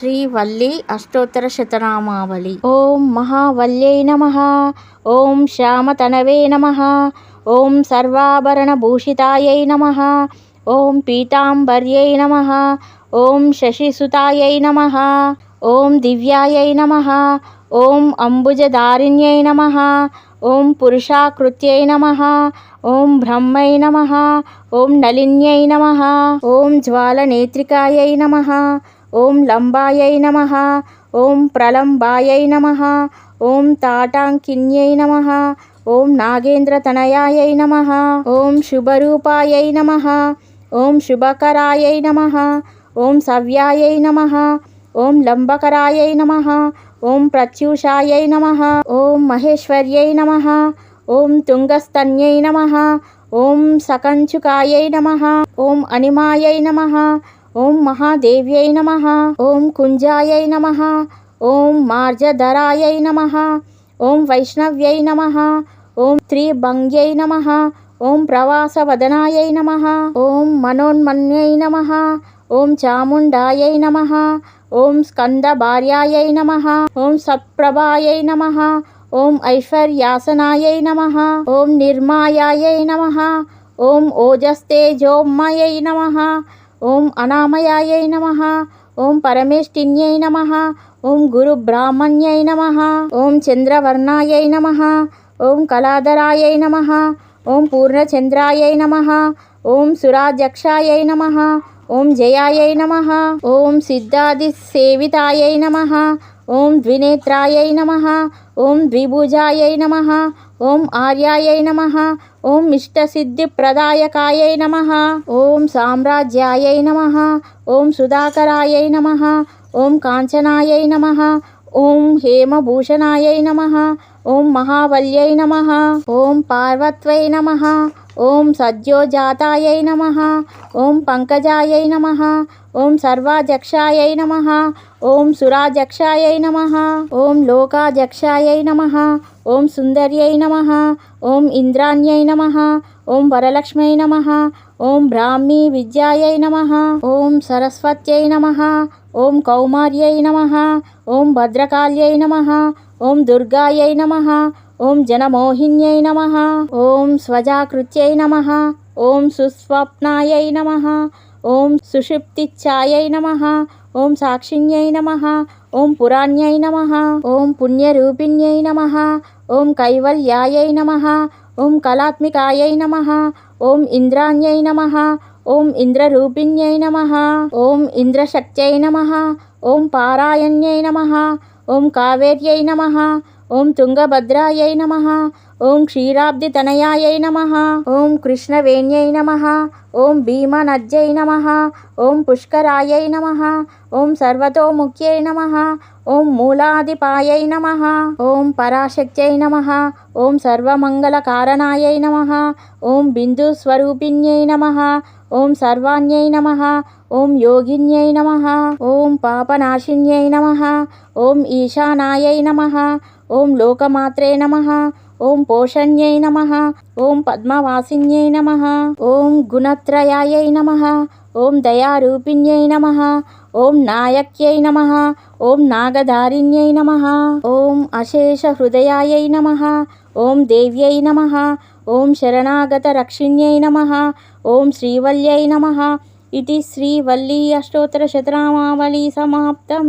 శ్రీవల్లి అష్టోత్తర శతనామావళి. ఓం మహావల్యై నమః. ఓం శ్యామతనవే నమః. ఓం సర్వాభరణభూషితాయై నమః. ఓం పీతాంబర్యై నమః. ఓం శశిసుతాయై నమః. ఓం దివ్యాయై నమః. ఓం అంబుజధారిణ్యై నమః. ఓం పురుషాకృత్యై నమః. ఓం బ్రహ్మై నమః. ఓం నళిన్యై నమః. ఓం జ్వాలనేత్రికాయై నమః. ఓం లంబాయై నమః. ఓం ప్రలంబాయై నమః. ఓం తాటాంకిన్యై నమః. ఓం నాగేంద్రతనయాయై నమః. ఓం శుభరూపాయై నమః. ఓం శుభకరాయై నమః. ఓం సవ్యాయై నమః. ఓం లంబకరాయై నమః. ఓం ప్రత్యూషాయై నమః. ఓం మహేశ్వర్యై నమః. ఓం తుంగస్తన్యై నమః. ఓం సకంచుకాయై నమః. ఓం అనిమాయై నమః. ఓం మహాదేవ్యై నమః. ఓం కుంజాయై నమః. ఓం మార్జధరాయై నమః. ఓం వైష్ణవ్యై నమః. ఓం త్రిభంగ్యై నమః. ఓం ప్రవాసవదనాయై నమః. ఓం మనోన్మన్యై నమః. ఓం చాముండాయై నమః. ఓం స్కందభార్యాయై నమః. ఓం సత్ప్రభాయై నమః. ఓం ఐశ్వర్యాసనాయై నమః. ఓం నిర్మాయాయై నమః. ఓం ఓజస్తేజోమయై నమః. ఓం అనామయాయై నమః. ఓం పరమేష్ఠిన్యై నమః. ఓం గురుబ్రాహ్మణ్యై నమః. ఓం చంద్రవర్ణాయై నమః. ఓం కళాధరాయై నమః. ఓం పూర్ణచంద్రాయై నమః. ఓం సురాధ్యక్షాయై నమః. ఓం జయాయై నమః. ఓం సిద్ధాదిసేవితాయై నమః. ఓం ద్వినేత్రాయై నమః. ఓం ద్విభుజాయై నమః. ఓం ఆర్యాయై నమః. ఓం ఇష్టసిద్ధిప్రదాయకాయై నమః. ఓం సామ్రాజ్యాయై నమః. ఓం సుధాకరాయై నమః. ఓం కాంచనాయై నమః. ఓం హేమభూషణాయై నమః. ఓం మహావల్యై నమః. ఓం పార్వత్వై నమః. ఓం సద్యోజాతాయై నమః. ఓం పంకజాయై నమః. ఓం సర్వాధ్యక్షాయై నమః. ఓం సురాధ్యక్షాయై నమః. ఓం లోకాధ్యక్షాయై నమః. ఓం సుందర్యై నమః. ఓం ఇంద్రాణ్యై నమః. ఓం వరలక్ష్మై నమః. ఓం బ్రాహ్మీ విద్యాయై నమః. ఓం సరస్వత్యై నమః. ఓం కౌమార్యై నమః. ఓం భద్రకాళ్యై నమః. ఓం దుర్గాయై నమః. ఓం జనమోహిన్యై నమః. ఓం స్వజాకృత్యై నమః. ఓం సుస్వప్నాయై నమః. ఓం సుషుప్తిచ్ఛాయై నమః. ఓం సాక్షిణ్యై నమః. ఓం పురాణ్యై నమః. ఓం పుణ్యరూపిణ్యై నమః. ఓం కైవల్యాయై నమః. ఓం కళాత్మికాయై నమః. ఓం ఇంద్రాణ్యై నమః. ఓం ఇంద్రరూపిణ్యై నమః. ఓం ఇంద్రశక్త్యై నమః. ఓం పారాయణ్యై నమః. ఓం కావేర్యై నమః. ఓం తుంగభద్రాయై నమః. ఓం క్షీరాబ్దితనయాయై నమః. ఓం కృష్ణవేణ్యై నమః. ఓం భీమనద్యై నమః. ఓం పుష్కరాయై నమః. ఓం సర్వతోముఖ్యై నమః. ఓం మూలాధిపాయై నమః. ఓం పరాశక్త్యై నమః. ఓం సర్వమంగళకారణాయై నమః. ఓం బిందుస్వరూపిణ్యై నమః. ఓం సర్వాణ్యై నమః. ఓం యోగిన్యై నమః. ఓం పాపనాశిన్యై నమః. ఓం ఈశానాయై నమః. ఓం లోకమాత్రే నమః. ఓం పోషణ్యై నమః. ఓం పద్మవాసిన్యై నమః. ఓం గుణత్రయాయై నమః. ఓం దయారూపిణ్యై నమః. ఓం నాయక్యై నమః. ఓం నాగధారిణ్యై నమః. ఓం అశేషహృదయాయై నమః. ఓం దేవ్యై నమః. ఓం శరణాగతరక్షిణ్యై నమః. ఓం శ్రీవల్యై నమః. ఇది శ్రీవల్లి అష్టోత్తర శతనామావళి సమాప్తం.